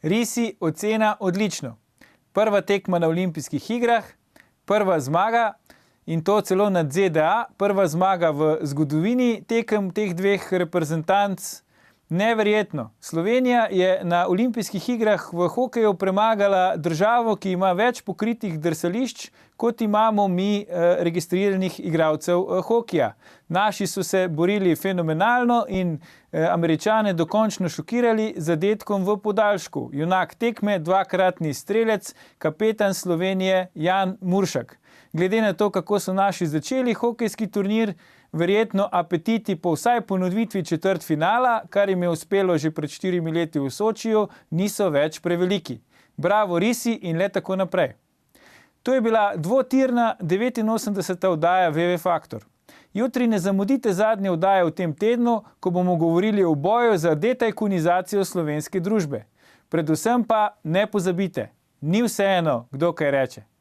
Risi, ocena odlično. Prva tekma na olimpijskih igrah, prva zmaga in to celo nad ZDA, prva zmaga v zgodovini tekem teh dveh reprezentanc. Neverjetno. Slovenija je na olimpijskih igrah v hokeju premagala državo, ki ima več pokritih drsališč, kot imamo mi registriranih igralcev hokeja. Naši so se borili fenomenalno in Američane dokončno šokirali z zadetkom v podaljšku. Junak tekme, dvakratni strelec, kapetan Slovenije Jan Muršak. Glede na to, kako so naši začeli hokejski turnir, verjetno apetiti po vsaj ponovitvi četrtfinala, kar jim je uspelo že pred 4 leti v Sočiju, niso več preveliki. Bravo Risi in le tako naprej. To je bila dvotirna 89. oddaja VV Faktor. Jutri ne zamudite zadnje oddaje v tem tednu, ko bomo govorili o boju za detajkunizacijo slovenske družbe. Predvsem pa ne pozabite, ni vseeno, kdo kaj reče.